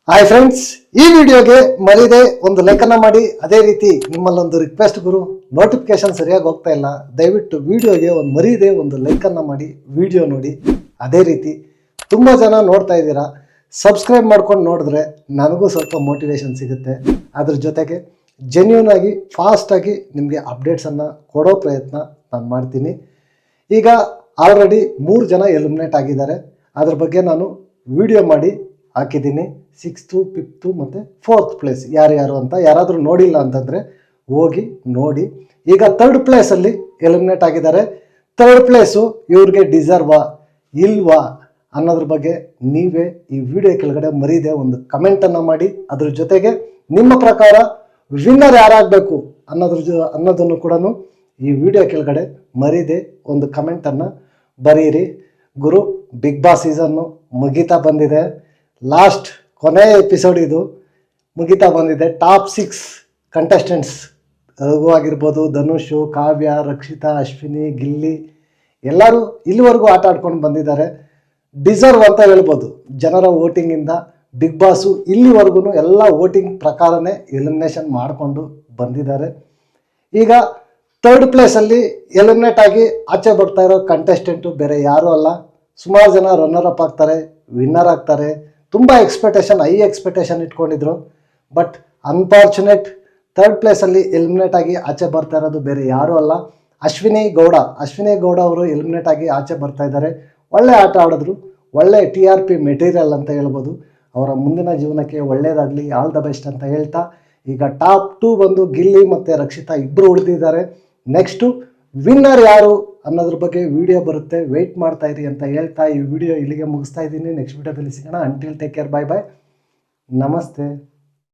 Hi friends, ಈ ವಿಡಿಯೋಗೆ ಮರಿದೆ ಒಂದು ಲೈಕ್ ಅನ್ನ ಮಾಡಿ. ಅದೇ ರೀತಿ ನಿಮ್ಮಲ್ಲೊಂದು ರಿಕ್ವೆಸ್ಟ್ ಗುರು, ನೋಟಿಫಿಕೇಶನ್ ಸರಿಯಾಗಿ ಹೋಗ್ತಾ ಇಲ್ಲ, ದಯವಿಟ್ಟು ವಿಡಿಯೋಗೆ ಒಂದು ಮರಿದೆ ಒಂದು ಲೈಕ್ ಅನ್ನ ಮಾಡಿ, ವಿಡಿಯೋ ನೋಡಿ. ಅದೇ ರೀತಿ ತುಂಬಾ ಜನ ನೋಡ್ತಾ ಇದ್ದೀರಾ, ಸಬ್ಸ್ಕ್ರೈಬ್ ಮಾಡ್ಕೊಂಡು ನೋಡಿದ್ರೆ ನನಗೂ ಸ್ವಲ್ಪ ಮೋಟಿವೇಶನ್ ಸಿಗುತ್ತೆ. ಅದ್ರ ಜೊತೆಗೆ ಜೆನ್ಯೂನ್ ಆಗಿ ಫಾಸ್ಟ್ ಆಗಿ ನಿಮಗೆ ಅಪ್ಡೇಟ್ಸ್ ಅನ್ನ ಕೊಡೋ ಪ್ರಯತ್ನ ನಾನು ಮಾಡ್ತೀನಿ. ಈಗ ಆಲ್ರೆಡಿ 3 ಜನ ಎಲಿಮಿನೇಟ್ ಆಗಿದ್ದಾರೆ. ಅದ್ರ ಬಗ್ಗೆ ನಾನು ವಿಡಿಯೋ ಮಾಡಿ ಹಾಕಿದ್ದೀನಿ. 6th, 5th ಮತ್ತು 4th ಪ್ಲೇಸ್ ಯಾರ್ಯಾರು ಅಂತ ಯಾರಾದರೂ ನೋಡಿಲ್ಲ ಅಂತಂದರೆ ಹೋಗಿ ನೋಡಿ. ಈಗ 3rd ಪ್ಲೇಸಲ್ಲಿ ಎಲಿಮಿನೇಟ್ ಆಗಿದ್ದಾರೆ. 3rd ಪ್ಲೇಸು ಇವ್ರಿಗೆ ಡಿಸರ್ವಾ ಇಲ್ವಾ ಅನ್ನೋದ್ರ ಬಗ್ಗೆ ನೀವೇ ಈ ವಿಡಿಯೋ ಕೆಳಗಡೆ ಮರೀದೆ ಒಂದು ಕಮೆಂಟನ್ನು ಮಾಡಿ. ಅದ್ರ ಜೊತೆಗೆ ನಿಮ್ಮ ಪ್ರಕಾರ ವಿನ್ನರ್ ಯಾರಾಗಬೇಕು ಅನ್ನೋದನ್ನು ಕೂಡ ಈ ವಿಡಿಯೋ ಕೆಳಗಡೆ ಮರೀದೆ ಒಂದು ಕಮೆಂಟನ್ನು ಬರೀರಿ. ಗುರು, ಬಿಗ್ ಬಾಸ್ ಸೀಸನ್ನು ಮುಗಿತಾ ಬಂದಿದೆ. ಲಾಸ್ಟ್ ಕೊನೆಯ ಎಪಿಸೋಡ್ ಇದು ಮುಗಿತಾ ಬಂದಿದೆ. ಟಾಪ್ 6 ಕಂಟೆಸ್ಟೆಂಟ್ಸ್ ರಘು ಆಗಿರ್ಬೋದು, ಧನುಷು, ಕಾವ್ಯ, ರಕ್ಷಿತಾ, ಅಶ್ವಿನಿ, ಗಿಲ್ಲಿ ಎಲ್ಲರೂ ಇಲ್ಲಿವರೆಗೂ ಆಟ ಆಡ್ಕೊಂಡು ಬಂದಿದ್ದಾರೆ. ಡಿಸರ್ವ್ ಅಂತ ಹೇಳ್ಬೋದು. ಜನರ ವೋಟಿಂಗಿಂದ ಬಿಗ್ ಬಾಸು ಇಲ್ಲಿವರೆಗೂ ಎಲ್ಲ ವೋಟಿಂಗ್ ಪ್ರಕಾರನೇ ಎಲಿಮಿನೇಷನ್ ಮಾಡಿಕೊಂಡು ಬಂದಿದ್ದಾರೆ. ಈಗ 3rd ಪ್ಲೇಸಲ್ಲಿ ಎಲಿಮಿನೇಟ್ ಆಗಿ ಆಚೆ ಬರ್ತಾ ಇರೋ ಕಂಟೆಸ್ಟೆಂಟು ಬೇರೆ ಯಾರೂ ಅಲ್ಲ. ಸುಮಾರು ಜನ ರನ್ನರ್ ಅಪ್ ಆಗ್ತಾರೆ, ವಿನ್ನರ್ ಆಗ್ತಾರೆ. ತುಂಬ ಹೈ ಎಕ್ಸ್ಪೆಕ್ಟೇಷನ್ ಇಟ್ಕೊಂಡಿದ್ರು. ಬಟ್ ಅನ್ಫಾರ್ಚುನೇಟ್ 3rd ಪ್ಲೇಸಲ್ಲಿ ಎಲಿಮಿನೇಟ್ ಆಗಿ ಆಚೆ ಬರ್ತಾ ಇರೋದು ಬೇರೆ ಯಾರೂ ಅಲ್ಲ, ಅಶ್ವಿನಿ ಗೌಡ ಅವರು ಎಲಿಮಿನೇಟ್ ಆಗಿ ಆಚೆ ಬರ್ತಾ ಇದ್ದಾರೆ. ಒಳ್ಳೆ ಆಟ ಆಡಿದ್ರು, ಒಳ್ಳೆ TRP ಮೆಟೀರಿಯಲ್ ಅಂತ ಹೇಳ್ಬೋದು. ಅವರ ಮುಂದಿನ ಜೀವನಕ್ಕೆ ಒಳ್ಳೆಯದಾಗಲಿ, ಆಲ್ ದ ಬೆಸ್ಟ್ ಅಂತ ಹೇಳ್ತಾ, ಈಗ ಟಾಪ್ 2 ಬಂದು ಗಿಲ್ಲಿ ಮತ್ತು ರಕ್ಷಿತಾ ಇಬ್ಬರು ಉಳಿದಿದ್ದಾರೆ. ನೆಕ್ಸ್ಟು ವಿನ್ನರ್ ಯಾರು ಅನ್ನೋದ್ರ ಬಗ್ಗೆ ವಿಡಿಯೋ ಬರುತ್ತೆ, ವೆಯ್ಟ್ ಮಾಡ್ತಾ ಇರಿ ಅಂತ ಹೇಳ್ತಾ ಈ ವಿಡಿಯೋ ಇಲ್ಲಿಗೆ ಮುಗಿಸ್ತಾ ಇದ್ದೀನಿ. ನೆಕ್ಸ್ಟ್ ವಿಡಿಯೋದಲ್ಲಿ ಸಿಗೋಣ. ಅಂಟಿಲ್ ಟೇಕ್ ಕೇರ್, ಬಾಯ್ ಬಾಯ್, ನಮಸ್ತೆ.